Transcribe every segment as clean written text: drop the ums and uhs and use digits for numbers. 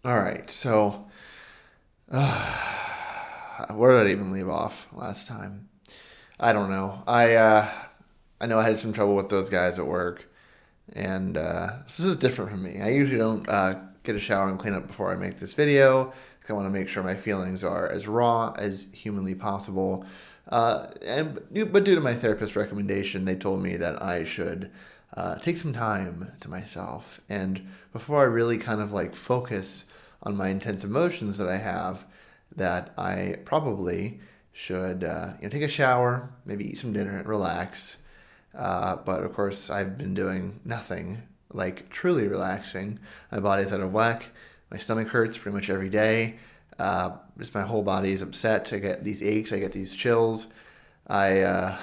All right, so where did I even leave off last time? I don't know. I know I had some trouble with those guys at work, and this is different from me. I usually don't get a shower and clean up before I make this video. 'Cause I want to make sure my feelings are as raw as humanly possible. But due to my therapist's recommendation, they told me that I should take some time to myself, and before I really kind of like focus on my intense emotions that I have, that I probably should take a shower, maybe eat some dinner, and relax. But of course, I've been doing nothing like truly relaxing. My body's out of whack. My stomach hurts pretty much every day. Just my whole body is upset. I get these aches. I get these chills. I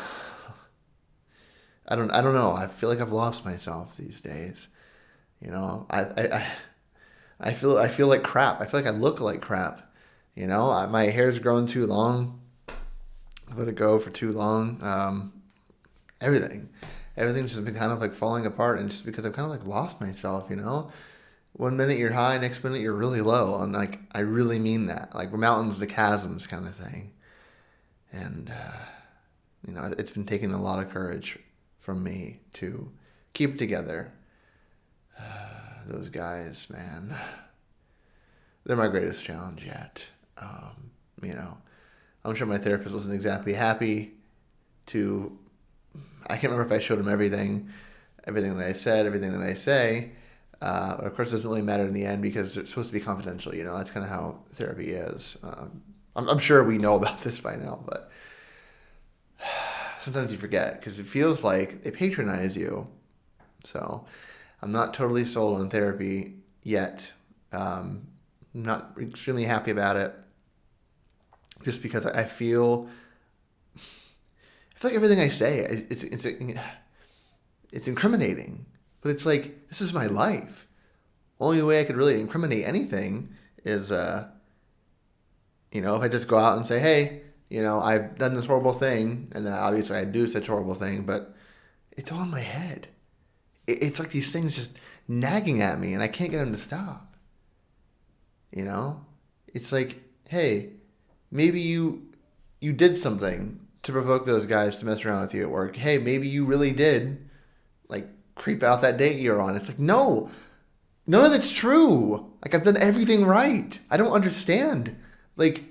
I don't know. I feel like I've lost myself these days. You know, I feel like crap. I feel like I look like crap. My hair's grown too long. I've let it go for too long. Everything, everything's just been kind of like falling apart, and just because I've kind of like lost myself. One minute you're high, next minute you're really low, and like I really mean that. Like mountains to chasms kind of thing. And it's been taking a lot of courage from me to keep it together. Those guys, man, they're my greatest challenge yet. You know, I'm sure my therapist wasn't exactly happy to. I can't remember if I showed him everything that I said, everything that I say. But of course, it doesn't really matter in the end because it's supposed to be confidential. That's kind of how therapy is. I'm sure we know about this by now, but sometimes you forget because it feels like they patronize you. So I'm not totally sold on therapy yet. I'm not extremely happy about it just because I feel like everything I say it's incriminating, but it's like this is my life. Only way I could really incriminate anything is if I just go out and say, hey, I've done this horrible thing, and then obviously I do such a horrible thing, but it's all in my head. It's like these things just nagging at me, and I can't get them to stop. You know, it's like, hey, maybe you did something to provoke those guys to mess around with you at work. Hey, maybe you really did like creep out that date you're on. It's like, no, none of that's true. Like I've done everything right. I don't understand. Like,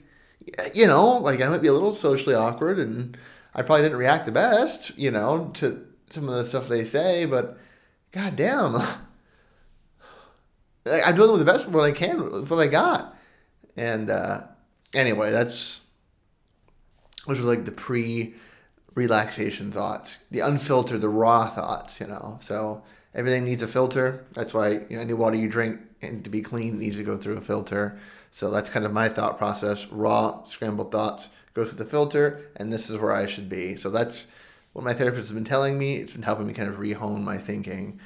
like I might be a little socially awkward and I probably didn't react the best, to some of the stuff they say, but goddamn, I'm doing the best with what I can with what I got. And anyway, those are like the relaxation thoughts, the unfiltered, the raw thoughts. So everything needs a filter. That's why any water you drink and to be clean needs to go through a filter. So that's kind of my thought process. Raw, scrambled thoughts go through the filter, and this is where I should be. So that's what my therapist has been telling me. It's been helping me kind of rehone my thinking.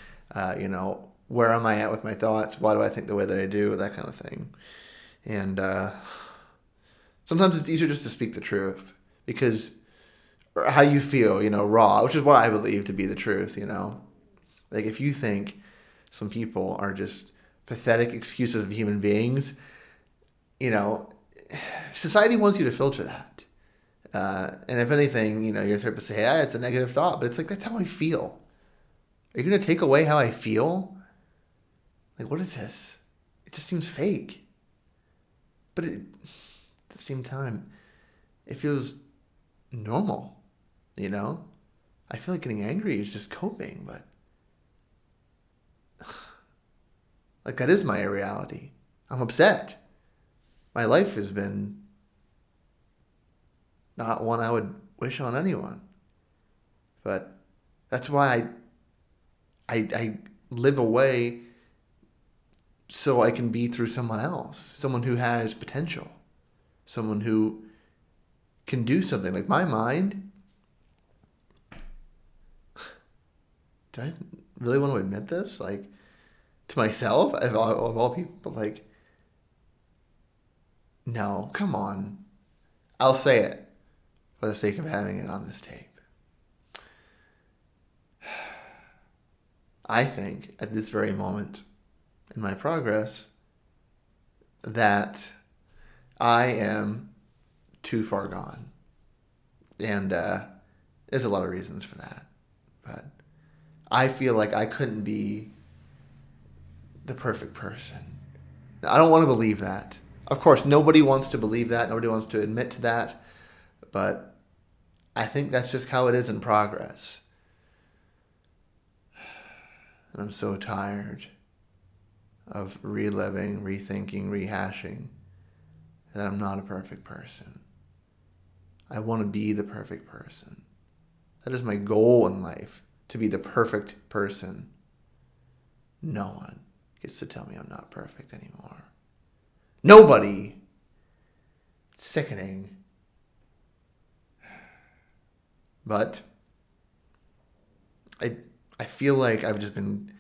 Where am I at with my thoughts? Why do I think the way that I do? That kind of thing. And sometimes it's easier just to speak the truth because how you feel, raw, which is what I believe to be the truth. Like if you think some people are just pathetic excuses of human beings, you know, society wants you to filter that. And if anything, your therapist say, hey, it's a negative thought, but it's like, that's how I feel. Are you going to take away how I feel? Like, what is this? It just seems fake. But at the same time, it feels normal. I feel like getting angry is just coping, but like that is my reality. I'm upset. My life has been not one I would wish on anyone. But that's why I live away so I can be through someone else, someone who has potential, someone who can do something. Like my mind, do I really want to admit this? Like to myself, of all people, but like, no, come on. I'll say it for the sake of having it on this tape. I think at this very moment in my progress that I am too far gone. And there's a lot of reasons for that. But I feel like I couldn't be the perfect person. Now, I don't want to believe that. Of course, nobody wants to believe that. Nobody wants to admit to that. But I think that's just how it is in progress. And I'm so tired of reliving, rethinking, rehashing that I'm not a perfect person. I want to be the perfect person. That is my goal in life, to be the perfect person. No one gets to tell me I'm not perfect anymore. Nobody. It's sickening. But I feel like I've just been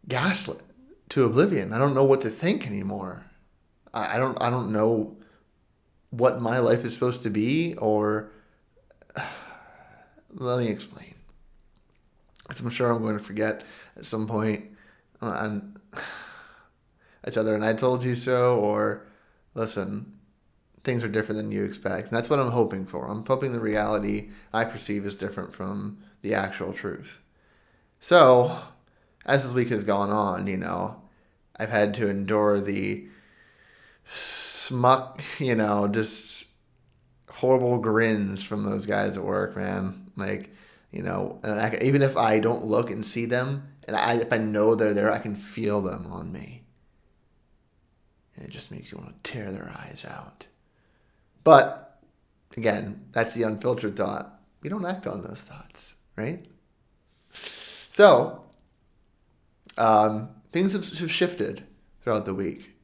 gaslit to oblivion. I don't know what to think anymore. I don't know what my life is supposed to be, or let me explain. I'm sure I'm going to forget at some point. And it's either an I told you so, or listen, things are different than you expect. And that's what I'm hoping for. I'm hoping the reality I perceive is different from the actual truth. So, as this week has gone on, I've had to endure the smuck, just horrible grins from those guys at work, man. Like, and even if I don't look and see them, and if I know they're there, I can feel them on me. And it just makes you want to tear their eyes out. But, again, that's the unfiltered thought. We don't act on those thoughts, right? So, things have shifted throughout the week.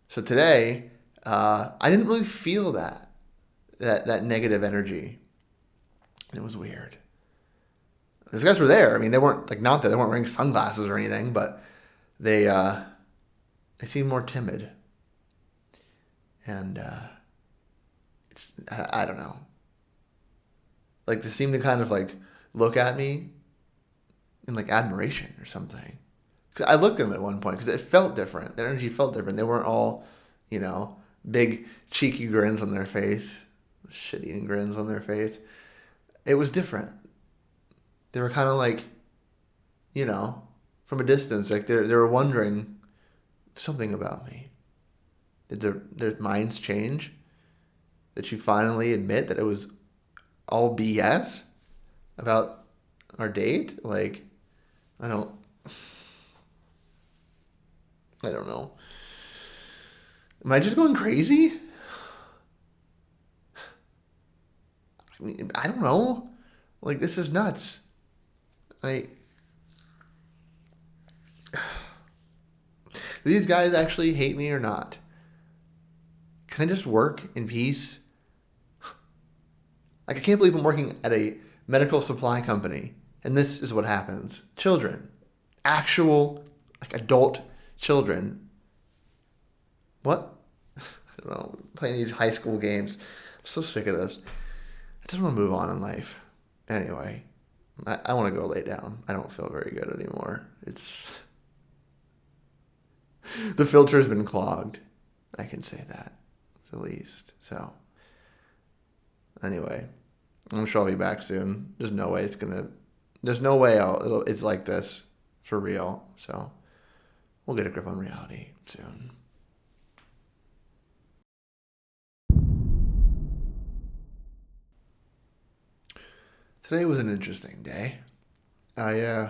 So today, I didn't really feel that negative energy. It was weird. Those guys were there. I mean, they weren't not that they weren't wearing sunglasses or anything, but they seemed more timid. And I don't know. Like, they seemed to kind of look at me in admiration or something. Because I looked at them at one point because it felt different. The energy felt different. They weren't all, big cheeky grins on their face, shit-eating grins on their face. It was different. They were kind of from a distance, they were wondering something about me. Did their minds change? Did you finally admit that it was all BS about our date? I don't know. Am I just going crazy? I mean, I don't know. This is nuts. Do these guys actually hate me or not? Can I just work in peace? I can't believe I'm working at a medical supply company, and this is what happens. Children. Actual, adult children. What? I don't know. Playing these high school games. I'm so sick of this. I just want to move on in life. Anyway, I want to go lay down. I don't feel very good anymore. The filter has been clogged. I can say that, at the least. So, anyway, I'm sure I'll be back soon. There's no way it's like this for real. So, we'll get a grip on reality soon. Today was an interesting day. I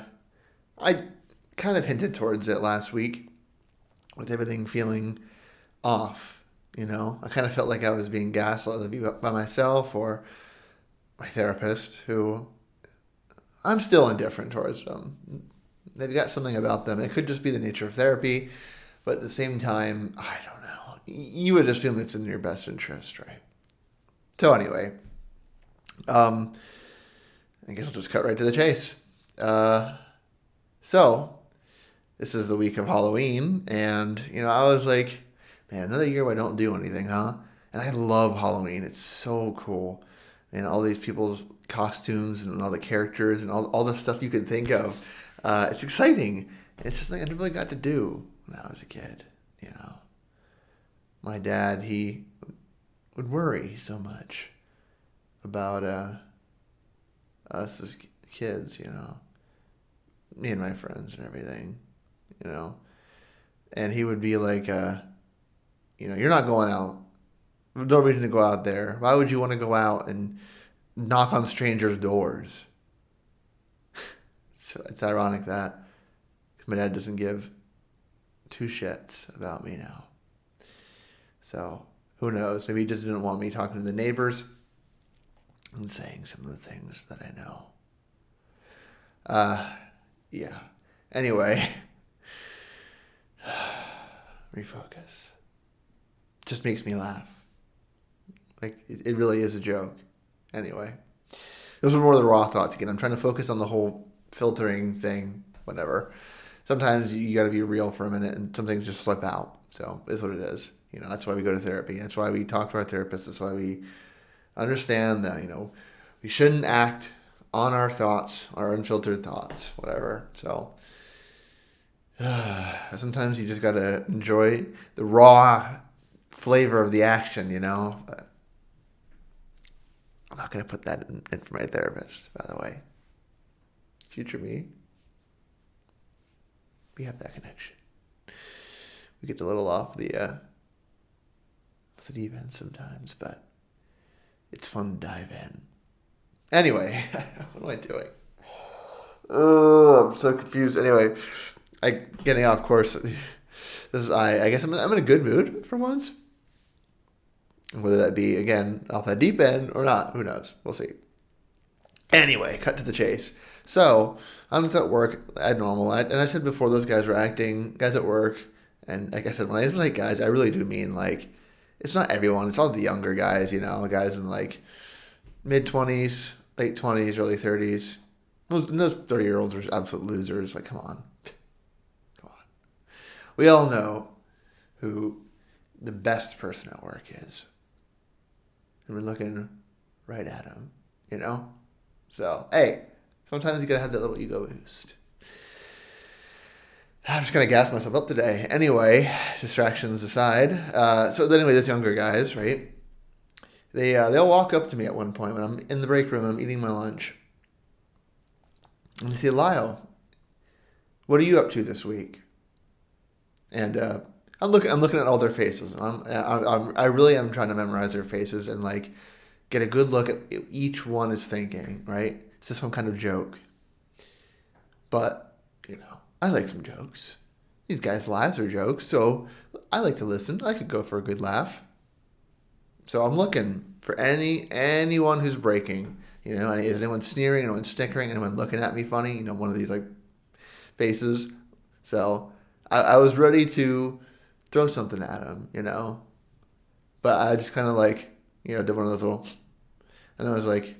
kind of hinted towards it last week with everything feeling off, I kind of felt like I was being gaslit by myself or my therapist, who I'm still indifferent towards them. They've got something about them. It could just be the nature of therapy, but at the same time, I don't know. You would assume it's in your best interest, right? So anyway, I guess I'll just cut right to the chase. So, this is the week of Halloween, and, I was like, man, another year where I don't do anything, huh? And I love Halloween. It's so cool. And all these people's costumes and all the characters and all the stuff you could think of. It's exciting. It's just I never really got to do when I was a kid, my dad, he would worry so much about us as kids, me and my friends and everything, and he would be like, you're not going out. There's no reason to go out there. Why would you want to go out and knock on strangers' doors? So it's ironic that because my dad doesn't give two shits about me now. So who knows? Maybe he just didn't want me talking to the neighbors and saying some of the things that I know. Yeah. Anyway, refocus. Just makes me laugh. Like, it really is a joke. Anyway, those were more of the raw thoughts again. I'm trying to focus on the whole filtering thing, whatever. Sometimes you got to be real for a minute and some things just slip out. So it's what it is. That's why we go to therapy. That's why we talk to our therapist. That's why we understand that, we shouldn't act on our thoughts, our unfiltered thoughts, whatever. So sometimes you just got to enjoy the raw flavor of the action, But I'm not going to put that in for my therapist, by the way. Future me, we have that connection. We get a little off the deep end sometimes, but it's fun to dive in. Anyway, what am I doing? Oh, I'm so confused. Anyway, getting off course. I guess I'm in a good mood for once. Whether that be, again, off that deep end or not, who knows? We'll see. Anyway, cut to the chase. So, I'm just at work at normal. And I said before, those guys were acting, guys at work. And like I said, when I say guys, I really do mean, like, it's not everyone. It's all the younger guys, guys in, like, mid-20s, late 20s, early 30s. Those 30-year-olds are absolute losers. Like, come on. We all know who the best person at work is. And we're looking right at him, So, hey, sometimes you gotta have that little ego boost. I'm just gonna gas myself up today. Anyway, distractions aside. So anyway, those younger guys, right? They'll walk up to me at one point when I'm in the break room, I'm eating my lunch. And they say, Lyle, what are you up to this week? And I'm looking at all their faces. I really am trying to memorize their faces and like get a good look at each one is thinking, right? Is this some kind of joke? But, I like some jokes. These guys' lives are jokes, so I like to listen. I could go for a good laugh. So I'm looking for anyone who's breaking. Is anyone sneering, anyone snickering, anyone looking at me funny? One of these like faces. So I was ready to throw something at him, But I just kind of like, did one of those little, and I was like,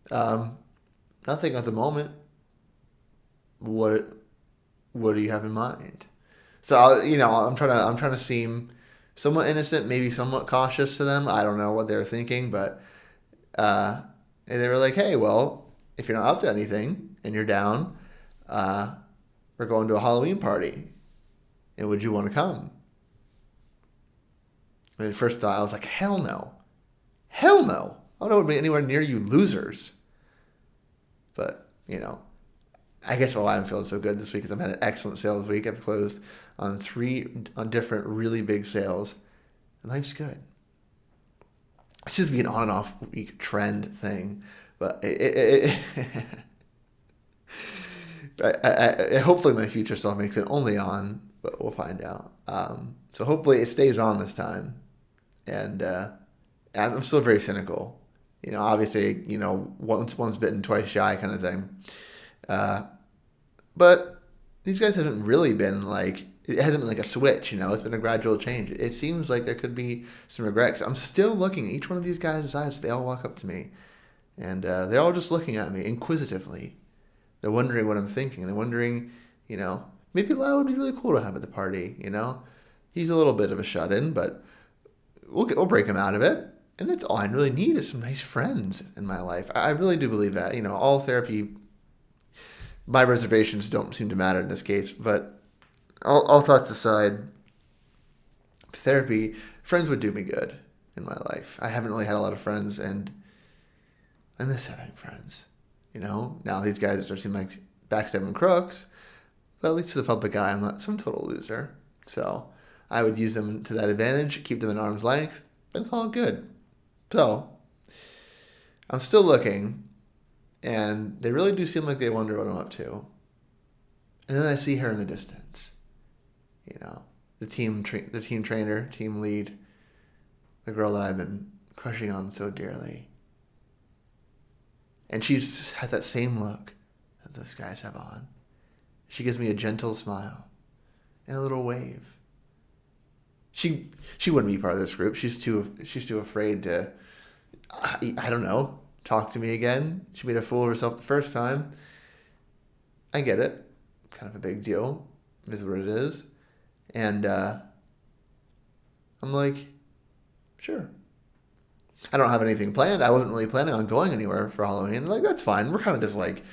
nothing at the moment. What do you have in mind? So I'm trying to seem somewhat innocent, maybe somewhat cautious to them. I don't know what they're thinking, but and they were like, hey, well, if you're not up to anything and you're down, we're going to a Halloween party. And would you want to come? And at first thought, I was like, hell no. Hell no. I don't want to be anywhere near you losers. But, I guess why I'm feeling so good this week is I've had an excellent sales week. I've closed on 3 different really big sales. And life's good. It's just be an on and off week trend thing. But hopefully my future self makes it only on, but we'll find out. So hopefully it stays on this time. And I'm still very cynical. Obviously, once one's bitten, twice shy kind of thing. But these guys haven't really been like, it hasn't been like a switch, it's been a gradual change. It seems like there could be some regrets. I'm still looking at each one of these guys' eyes. They all walk up to me and they're all just looking at me inquisitively. They're wondering what I'm thinking. They're wondering, maybe Lyle would be really cool to have at the party, He's a little bit of a shut-in, but we'll break him out of it. And that's all I really need is some nice friends in my life. I really do believe that. All therapy, my reservations don't seem to matter in this case. But all thoughts aside, therapy, friends would do me good in my life. I haven't really had a lot of friends, and I miss having friends. Now these guys seem like backstabbing crooks, but at least to the public eye, I'm not some total loser. So I would use them to that advantage, keep them at arm's length, and it's all good. So I'm still looking, and they really do seem like they wonder what I'm up to. And then I see her in the distance. The team trainer, team lead, the girl that I've been crushing on so dearly. And she just has that same look that those guys have on. She gives me a gentle smile and a little wave. She wouldn't be part of this group. She's too afraid to, I don't know, talk to me again. She made a fool of herself the first time. I get it. Kind of a big deal. It is what it is. And I'm like, sure. I don't have anything planned. I wasn't really planning on going anywhere for Halloween. Like, that's fine. We're kind of just like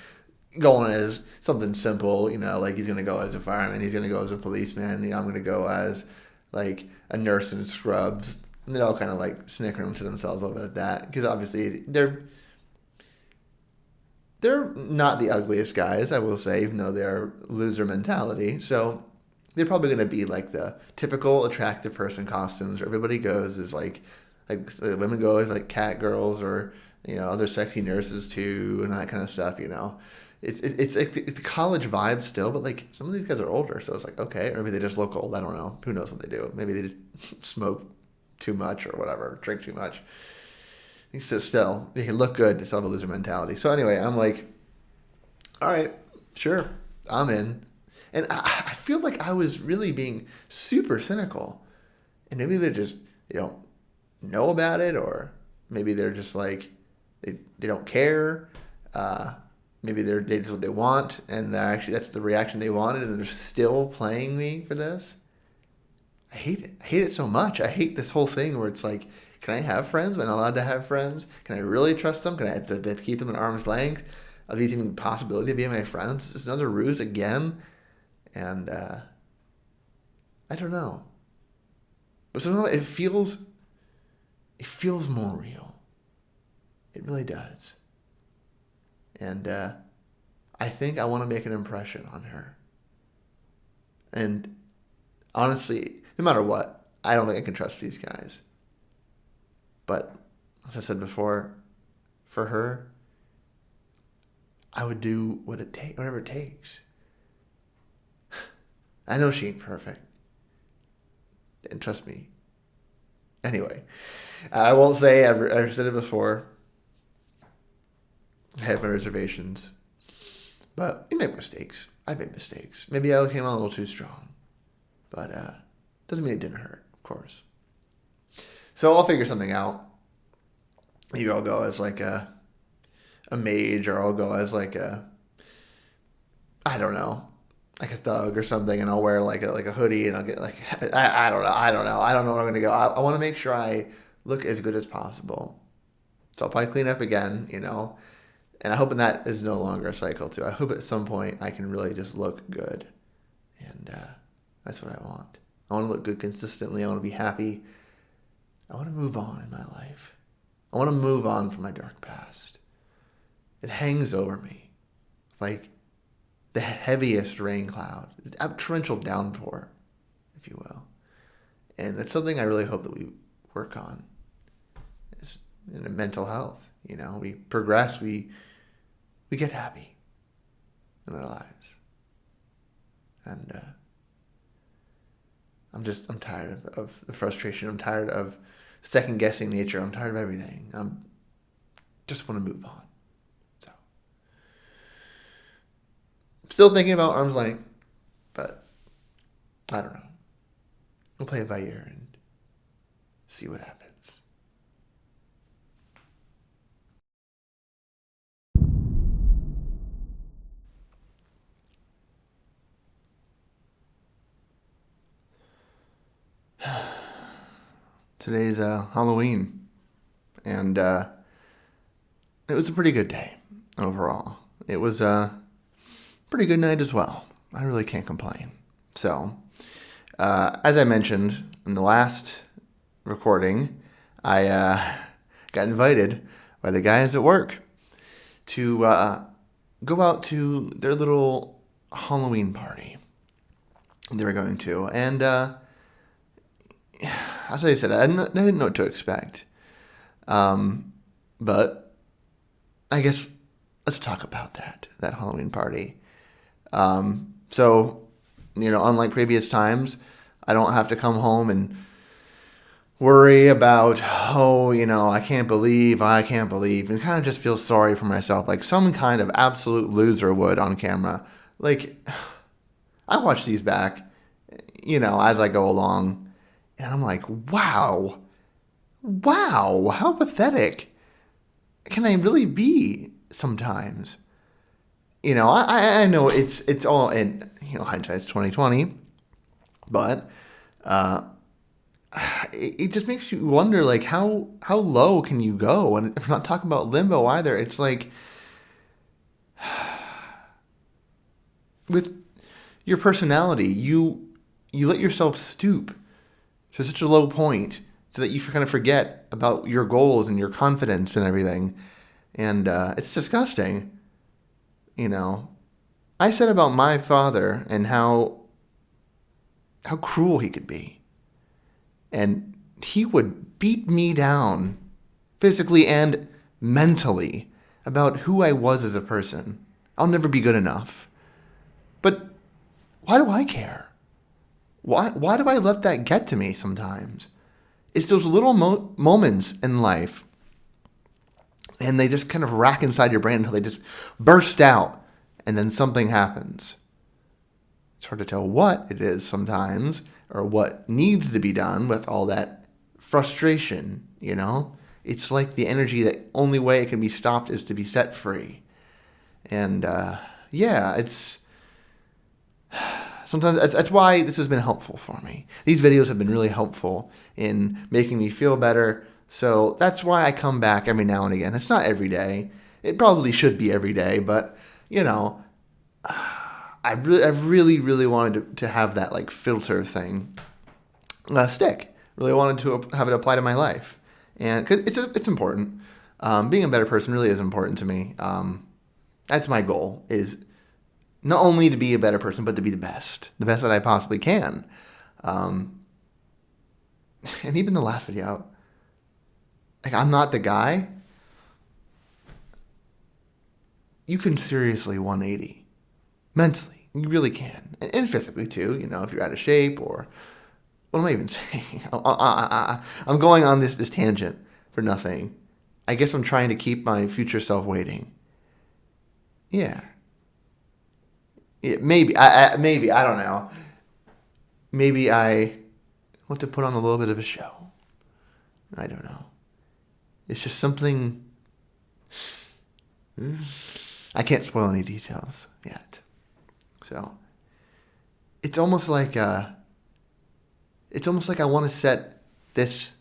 going as something simple, like he's going to go as a fireman. He's going to go as a policeman. I'm going to go as like a nurse in scrubs. And they're all kind of like snickering to themselves a little bit at that. Because obviously they're not the ugliest guys, I will say, even though they're loser mentality. So they're probably going to be like the typical attractive person costumes where everybody goes is like women go as like cat girls or, other sexy nurses too and that kind of stuff, It's like the college vibe still, but like some of these guys are older, so it's like, okay, or maybe they just look old. I don't know. Who knows what they do? Maybe they smoke too much or whatever, drink too much. So still, they can look good, still have a loser mentality. So anyway, I'm like, all right, sure, I'm in. And I feel like I was really being super cynical. And maybe they don't know about it, or maybe they're just like, they don't care. Maybe they're just what they want, and that's the reaction they wanted, and they're still playing me for this. I hate it. I hate it so much. I hate this whole thing where it's like, can I have friends? Am I not allowed to have friends? Can I really trust them? Can I have to keep them at arm's length? Are these even a possibility of being my friends? Is this another ruse again? And I don't know. But somehow it feels more real. It really does. And I think I want to make an impression on her. And honestly, no matter what, I don't think I can trust these guys. But as I said before, for her, I would do whatever it takes. I know she ain't perfect. And trust me. Anyway, I won't say, I've said it before. I have my reservations. But we make mistakes. I made mistakes. Maybe I came on a little too strong. But doesn't mean it didn't hurt, of course. So I'll figure something out. Maybe I'll go as like a mage, or I'll go as like I don't know, like a thug or something, and I'll wear like a hoodie, and I'll get like, I don't know. I don't know where I'm going to go. I want to make sure I look as good as possible. So I'll probably clean up again, and I hope that is no longer a cycle too. I hope at some point I can really just look good. And that's what I want. I want to look good consistently. I want to be happy. I want to move on in my life. I want to move on from my dark past. It hangs over me like the heaviest rain cloud, a torrential downpour, if you will. And it's something I really hope that we work on, is in mental health. We progress, we get happy in our lives. And I'm tired of the frustration. I'm tired of second guessing nature. I'm tired of everything. Just want to move on. So, still thinking about arm's length, but I don't know. We'll play it by ear and see what happens. Today's Halloween, and it was a pretty good day overall. It was a pretty good night as well. I really can't complain. So As I mentioned in the last recording, I got invited by the guys at work to go out to their little Halloween party they were going to. And as I said, I didn't know what to expect. But I guess let's talk about that Halloween party. So, unlike previous times, I don't have to come home and worry about, I can't believe, and kind of just feel sorry for myself, like some kind of absolute loser would on camera. Like, I watch these back, as I go along, and I'm like, wow, how pathetic can I really be sometimes? I know it's all in, hindsight's 2020, but it just makes you wonder, like, how low can you go? And I'm not talking about limbo either. It's like, with your personality, you let yourself stoop to such a low point so that you kind of forget about your goals and your confidence and everything. And it's disgusting. I said about my father and how cruel he could be. And he would beat me down physically and mentally about who I was as a person. I'll never be good enough. But why do I care? Why do I let that get to me sometimes? It's those little moments in life, and they just kind of rack inside your brain until they just burst out, and then something happens. It's hard to tell what it is sometimes, or what needs to be done with all that frustration, It's like the energy that only way it can be stopped is to be set free. And it's... Sometimes that's why this has been helpful for me. These videos have been really helpful in making me feel better. So that's why I come back every now and again. It's not every day. It probably should be every day, but I've really wanted to have that like filter thing stick. Really wanted to have it apply to my life, and 'cause it's important. Being a better person really is important to me. That's my goal, is not only to be a better person, but to be the best that I possibly can. And even the last video, like, I'm not the guy. You can seriously 180 mentally. You really can, and physically too. If you're out of shape, or what am I even saying? I'm going on this tangent for nothing. I guess I'm trying to keep my future self waiting. Yeah. Maybe I don't know. Maybe I want to put on a little bit of a show. I don't know. It's just something. I can't spoil any details yet. So it's almost like I want to set this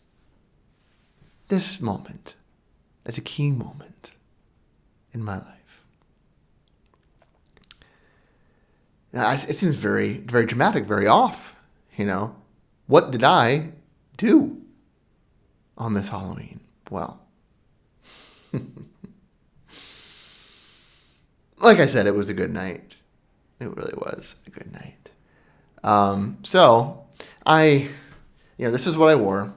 moment as a key moment in my life. Now, it seems very, very dramatic, very off. What did I do on this Halloween? Well, like I said, it was a good night. It really was a good night. So this is what I wore.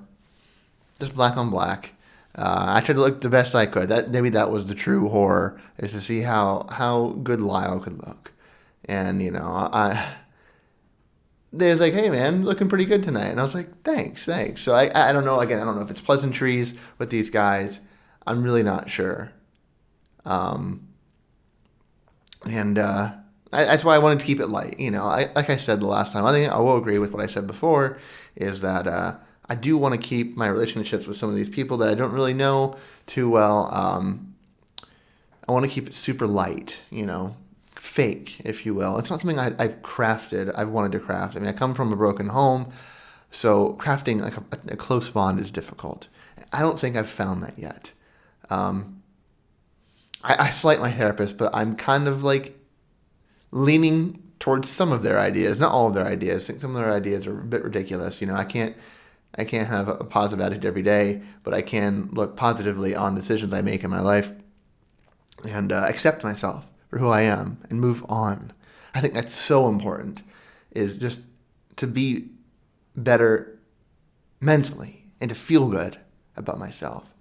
Just black on black. I tried to look the best I could. Maybe that was the true horror, is to see how good Lyle could look. And, they was like, hey, man, looking pretty good tonight. And I was like, thanks. So I don't know. Again, I don't know if it's pleasantries with these guys. I'm really not sure. That's why I wanted to keep it light. Like I said the last time, I think I will agree with what I said before, is that I do want to keep my relationships with some of these people that I don't really know too well. I want to keep it super light, fake, if you will. It's not something I've wanted to craft. I mean, I come from a broken home, so crafting like a close bond is difficult. I don't think I've found that yet. I slight my therapist, but I'm kind of like leaning towards some of their ideas, not all of their ideas. I think some of their ideas are a bit ridiculous. I can't have a positive attitude every day, but I can look positively on decisions I make in my life and accept myself for who I am and move on. I think that's so important, is just to be better mentally and to feel good about myself.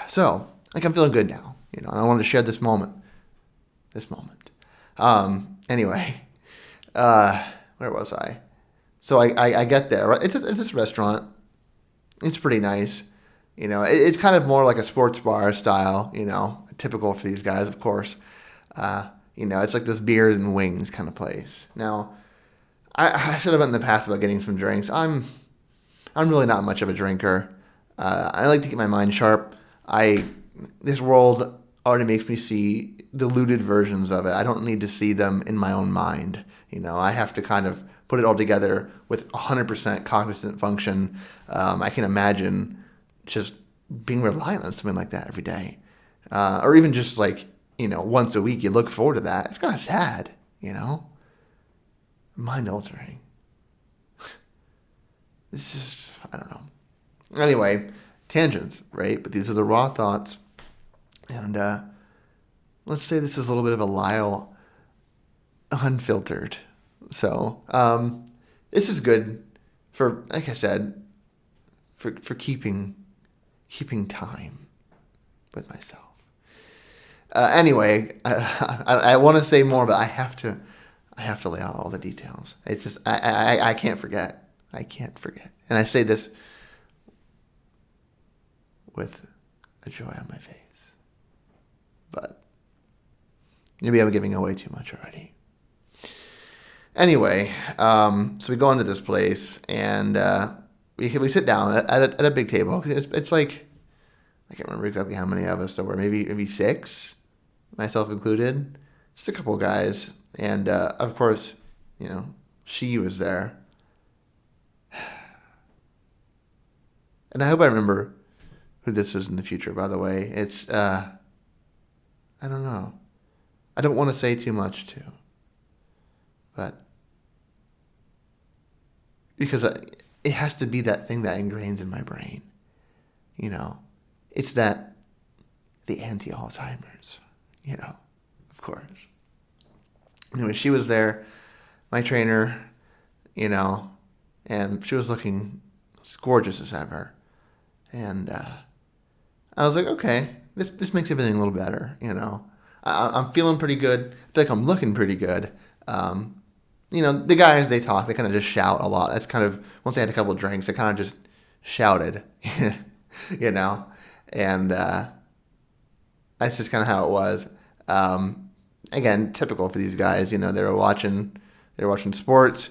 So, I'm feeling good now, and I wanted to share this moment. Anyway, where was I? So I get there. Right? It's this restaurant. It's pretty nice. It's kind of more like a sports bar style, typical for these guys, of course. It's like this beers and wings kind of place. Now, I should have been in the past about getting some drinks. I'm really not much of a drinker. I like to keep my mind sharp. This world already makes me see diluted versions of it. I don't need to see them in my own mind. I have to kind of put it all together with 100% cognizant function. I can imagine just being reliant on something like that every day. Or even just once a week you look forward to that. It's kind of sad, Mind altering. It's just, I don't know. Anyway, tangents, right? But these are the raw thoughts. And let's say this is a little bit of a Lyle unfiltered. So this is good for, like I said, for keeping time with myself. Anyway, I want to say more, but I have to lay out all the details. It's just I can't forget. I can't forget. And I say this with a joy on my face. But maybe I'm giving away too much already. Anyway, so we go into this place and we sit down at a big table. It's like, I can't remember exactly how many of us there were. Maybe 6, myself included. Just a couple of guys. And of course, she was there. And I hope I remember who this is in the future, by the way. It's, I don't know. I don't want to say too much, too. But, because it has to be that thing that ingrains in my brain. It's the anti-Alzheimer's, of course. Anyway, she was there, my trainer, and she was looking as gorgeous as ever. And I was like, okay, this makes everything a little better, I'm feeling pretty good. I feel like I'm looking pretty good. The guys, they talk, they kind of just shout a lot. That's kind of, once they had a couple of drinks, they kind of just shouted, and that's just kind of how it was. Again, typical for these guys, they were watching sports,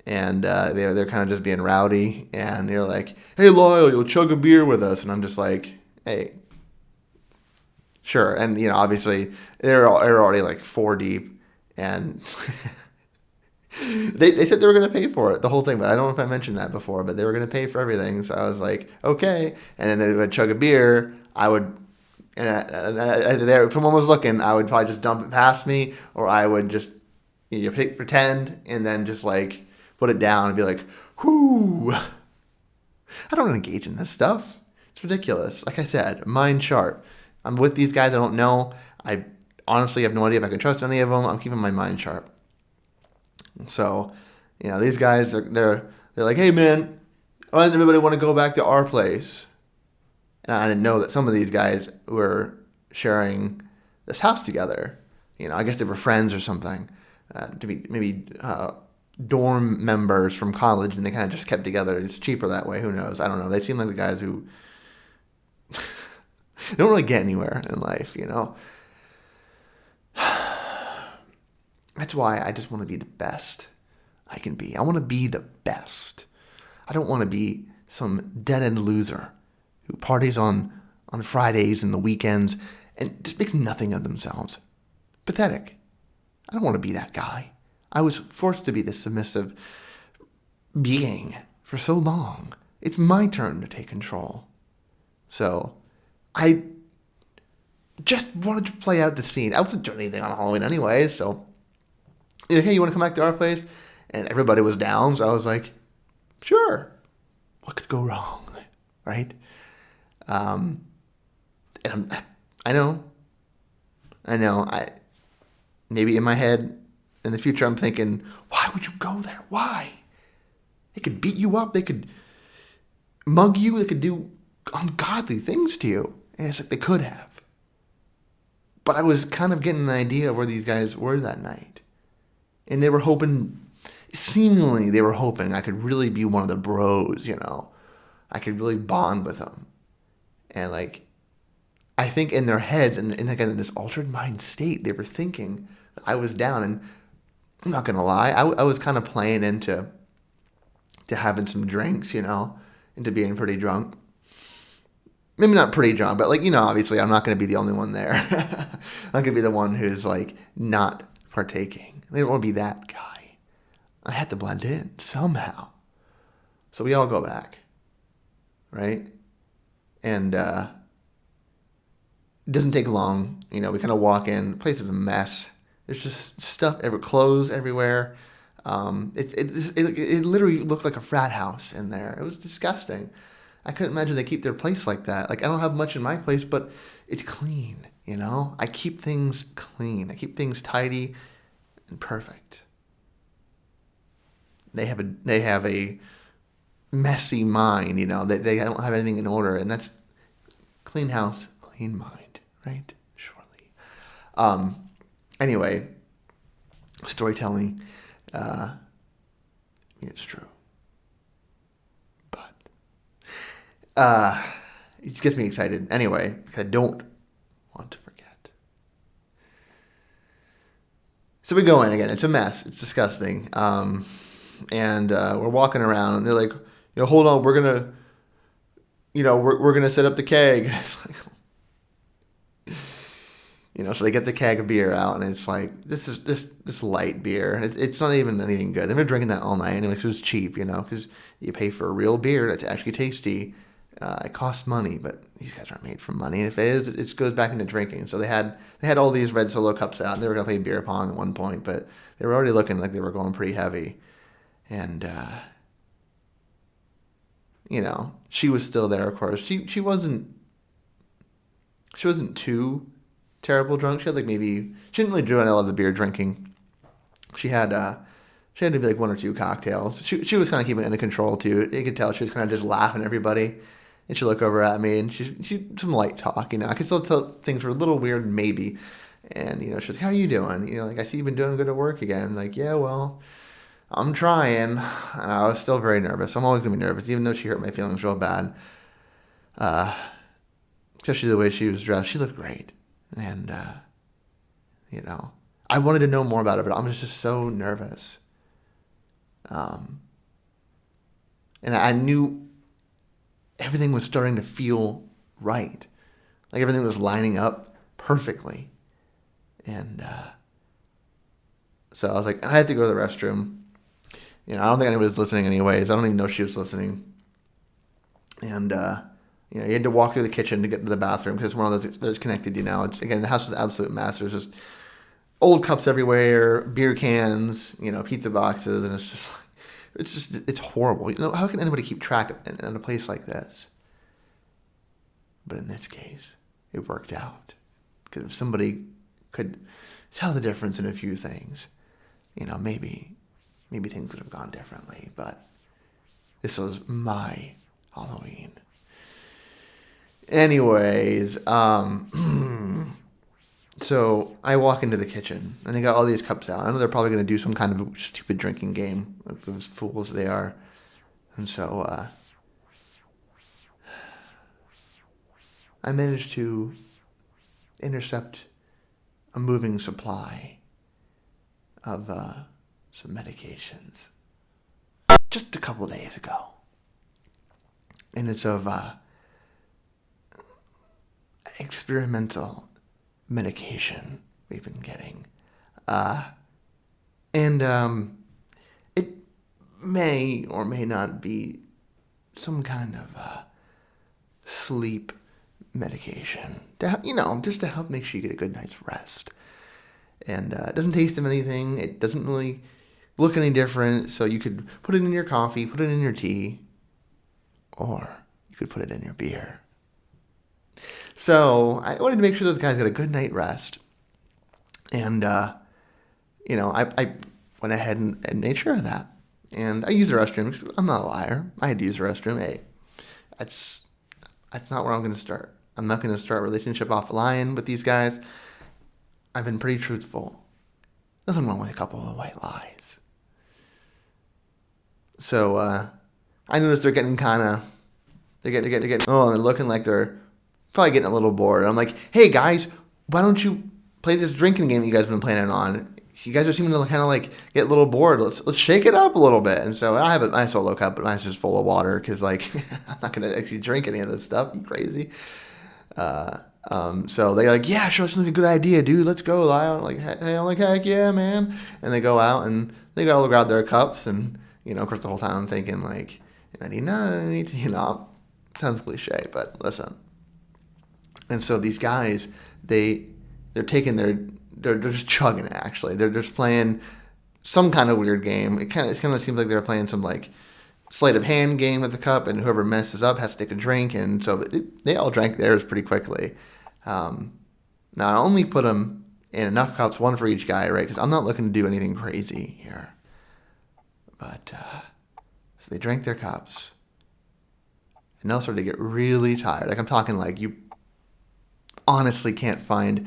and they're kind of just being rowdy, and they're like, hey, Lyle, you'll chug a beer with us, and I'm just like, hey, sure. And obviously they're already like 4 deep, and they said they were going to pay for it, the whole thing, but I don't know if I mentioned that before, but they were going to pay for everything. So I was like, okay. And then they would chug a beer. I would, if someone was looking, I would probably just dump it past me, or I would just pretend and then just put it down and be like, whoo. I don't engage in this stuff. It's ridiculous. Like I said, mind sharp. I'm with these guys I don't know. I honestly have no idea if I can trust any of them. I'm keeping my mind sharp. So, these guys they're like, hey man, why doesn't everybody want to go back to our place? And I didn't know that some of these guys were sharing this house together. I guess they were friends or something. To be maybe dorm members from college, and they kind of just kept together. It's cheaper that way. Who knows? I don't know. They seem like the guys who don't really get anywhere in life, That's why I just want to be the best I can be. I want to be the best. I don't want to be some dead-end loser who parties on Fridays and the weekends and just makes nothing of themselves. Pathetic. I don't want to be that guy. I was forced to be this submissive being for so long. It's my turn to take control. So, I just wanted to play out the scene. I wasn't doing anything on Halloween anyway, so He's like, hey, you want to come back to our place? And everybody was down, so I was like, sure. What could go wrong, right? And I know. Maybe in my head, in the future, I'm thinking, why would you go there? Why? They could beat you up. They could mug you. They could do ungodly things to you. And it's like they could have. But I was kind of getting an idea of where these guys were that night. And they were hoping, seemingly they were hoping I could really be one of the bros, you know. I could really bond with them. And like, I think in their heads, and again in this altered mind state, they were thinking that I was down. And I'm not gonna lie, I was kind of playing into having some drinks, you know, into being pretty drunk. Maybe not pretty drunk, but like, you know, obviously I'm not gonna be the only one there. I'm gonna be the one who's like not partaking. I didn't want to be that guy. I had to blend in somehow. So we all go back, right? And it doesn't take long. You know, we kind of walk in. The place is a mess. There's just stuff, clothes everywhere. It literally looked like a frat house in there. It was disgusting. I couldn't imagine they keep their place like that. Like, I don't have much in my place, but it's clean, you know? I keep things clean. I keep things tidy and perfect. They have a messy mind, you know? They don't have anything in order, and that's clean house, clean mind, right? Surely. Anyway, storytelling, it's true. But it gets me excited. Anyway, because I don't want to forget. So we go in again. It's a mess. It's disgusting. And we're walking around, and they're like, you know, hold on, we're gonna set up the keg. And it's like, you know, so they get the keg of beer out, and it's like, this is this light beer. It's not even anything good. They've been drinking that all night anyway, because it's cheap, you know, because you pay for a real beer that's actually tasty. It costs money, but these guys aren't made for money. And if it is, it goes back into drinking. So they had all these red Solo cups out, and they were gonna play beer pong at one point, but they were already looking like they were going pretty heavy. And you know, she was still there, of course. She wasn't too terrible drunk. She had like she didn't really do any of the beer drinking. She had to be like one or two cocktails. She was kind of keeping it under control too. You could tell she was kind of just laughing at everybody. And she'd look over at me, and she some light talk, you know. I could still tell things were a little weird, maybe. And, you know, she's like, how are you doing? You know, like, I see you've been doing good at work again. I'm like, yeah, well, I'm trying. And I was still very nervous. I'm always going to be nervous, even though she hurt my feelings real bad. Especially the way she was dressed. She looked great. And, you know, I wanted to know more about her, but I'm just so nervous. And I knew everything was starting to feel right. Like everything was lining up perfectly. And so I was like, I had to go to the restroom. You know, I don't think anybody was listening anyways. I don't even know if she was listening. And, you know, you had to walk through the kitchen to get to the bathroom because it's one of those that's connected, you know. It's, again, the house is an absolute mess. There's just old cups everywhere, beer cans, you know, pizza boxes, and it's just like, it's horrible. You know, how can anybody keep track of it in a place like this? But in this case, it worked out. Because if somebody could tell the difference in a few things, you know, maybe things would have gone differently. But this was my Halloween. Anyways, so I walk into the kitchen, and they got all these cups out. I know they're probably going to do some kind of stupid drinking game, like those fools they are. And so I managed to intercept a moving supply of some medications just a couple days ago. And it's of experimental medication we've been getting. And it may or may not be some kind of sleep medication, to, you know, just to help make sure you get a good night's rest. And it doesn't taste of anything. It doesn't really look any different. So you could put it in your coffee, put it in your tea, or you could put it in your beer. So I wanted to make sure those guys got a good night rest. And, I went ahead and made sure of that. And I used the restroom because I'm not a liar. I had to use the restroom. Hey, that's not where I'm going to start. I'm not going to start a relationship offline with these guys. I've been pretty truthful. Nothing wrong with a couple of white lies. So I noticed they're getting they're looking like they're probably getting a little bored. I'm like, hey guys, why don't you play this drinking game that you guys have been planning on? You guys are seeming to kind of like get a little bored. Let's shake it up a little bit. And so I have a nice solo cup, but mine's just full of water because like I'm not gonna actually drink any of this stuff. You crazy? So they're like, yeah, sure, that's like a good idea, dude. Let's go, Lyle. Like, hey, I'm like, heck yeah, man. And they go out and they go grab their cups, and of course, the whole time I'm thinking like, I need to, sounds cliche, but listen. And so these guys, they're taking they're just chugging it. Actually, they're just playing some kind of weird game. It kind of seems like they're playing some like sleight of hand game with the cup, and whoever messes up has to take a drink. And so they all drank theirs pretty quickly. Now I only put them in enough cups, one for each guy, right? Because I'm not looking to do anything crazy here. But so they drank their cups, and now started to get really tired. Like I'm talking like you honestly can't find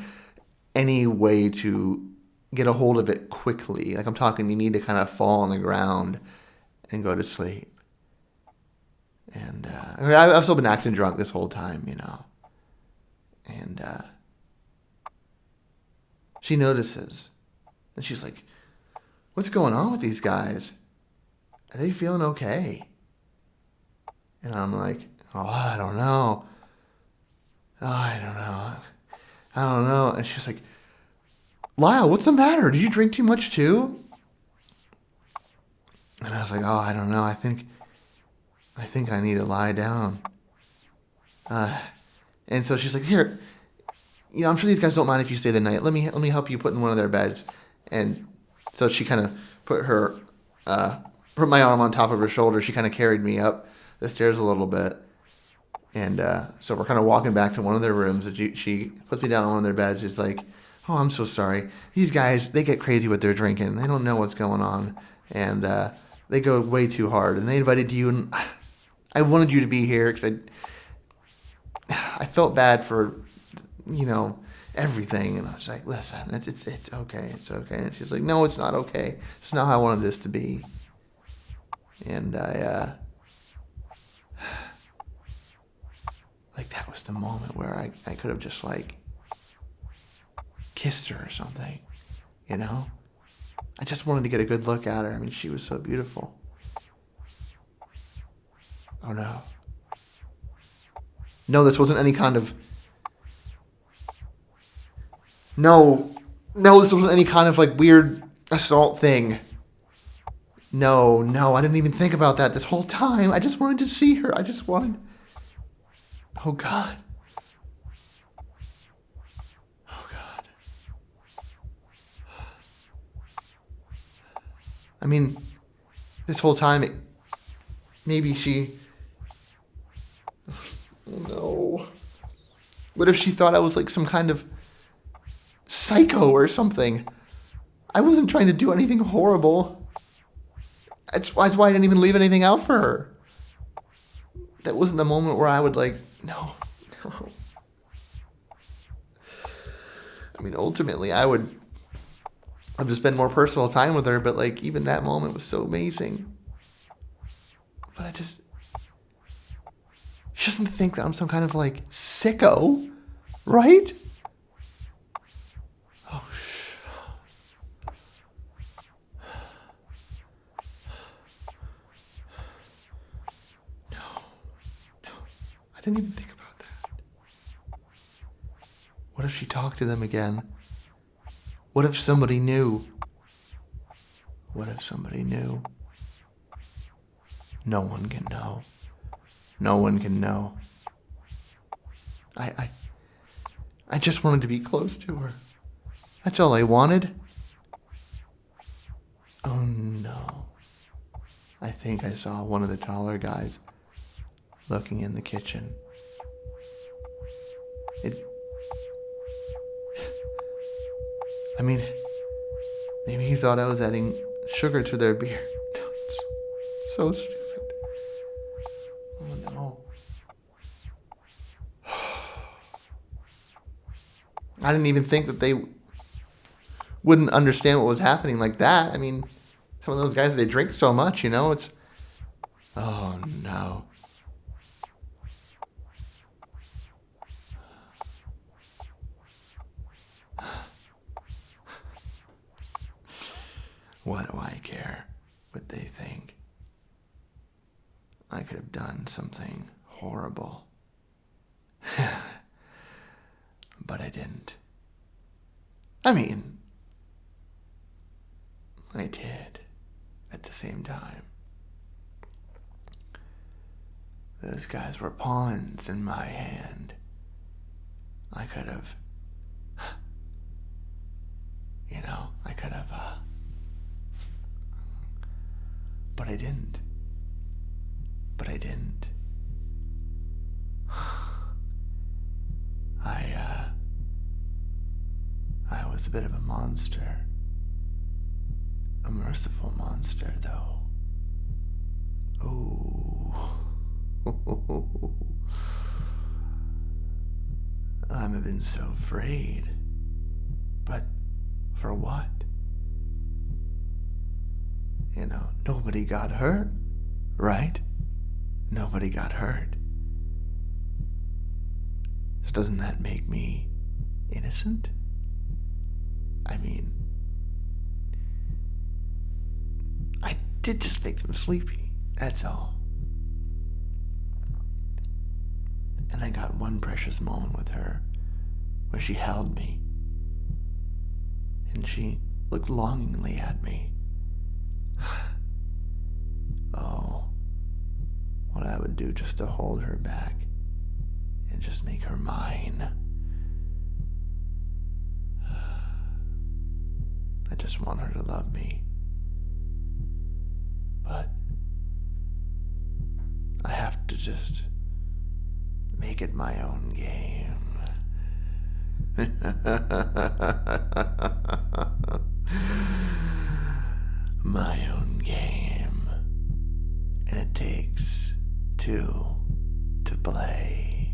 any way to get a hold of it quickly. Like I'm talking, you need to kind of fall on the ground and go to sleep. And I've still been acting drunk this whole time, And she notices, and she's like, "What's going on with these guys? Are they feeling okay?" And I'm like, "Oh, I don't know. I don't know." And she's like, "Lyle, what's the matter? Did you drink too much too?" And I was like, "Oh, I don't know. I think I need to lie down." And so she's like, "Here, I'm sure these guys don't mind if you stay the night. Let me help you put in one of their beds." And so she kind of put my arm on top of her shoulder. She kind of carried me up the stairs a little bit. And so we're kind of walking back to one of their rooms. And she puts me down on one of their beds. She's like, "Oh, I'm so sorry. These guys, they get crazy with their drinking. They don't know what's going on. And they go way too hard. And they invited you. And I wanted you to be here because I felt bad for, everything." And I was like, "Listen, it's okay. It's okay." And she's like, "No, it's not okay. It's not how I wanted this to be." And that was the moment where I could have just kissed her or something, I just wanted to get a good look at her. I mean, she was so beautiful. Oh no. No, this wasn't any kind of... No, this wasn't any kind of weird assault thing. No, I didn't even think about that this whole time. I just wanted to see her. Oh God. I mean, this whole time, maybe she... Oh no. What if she thought I was some kind of psycho or something? I wasn't trying to do anything horrible. That's why I didn't even leave anything out for her. That wasn't the moment where I would no. I mean, ultimately, I would have to spend more personal time with her, but even that moment was so amazing. But she doesn't think that I'm some kind of sicko, right? Oh, no, I didn't even think about that. What if she talked to them again? What if somebody knew? What if somebody knew? No one can know. No one can know. I just wanted to be close to her. That's all I wanted. Oh no. I think I saw one of the taller guys looking in the kitchen. It. I mean, maybe he thought I was adding sugar to their beer. It's so stupid. Oh no. I didn't even think that they wouldn't understand what was happening like that. I mean, some of those guys, they drink so much, it's... Oh, no. What do I care what they think? I could have done something horrible. But I didn't. I mean, I did at the same time. Those guys were pawns in my hand. I could have, but I didn't. I was a bit of a monster. A merciful monster, though. Oh. I've been so afraid. But for what? Nobody got hurt, right? Nobody got hurt. So doesn't that make me innocent? I mean, I did just make them sleepy, that's all. And I got one precious moment with her where she held me and she looked longingly at me. Oh, what I would do just to hold her back and just make her mine. I just want her to love me. But I have to just make it my own game. My own game. And it takes two to play.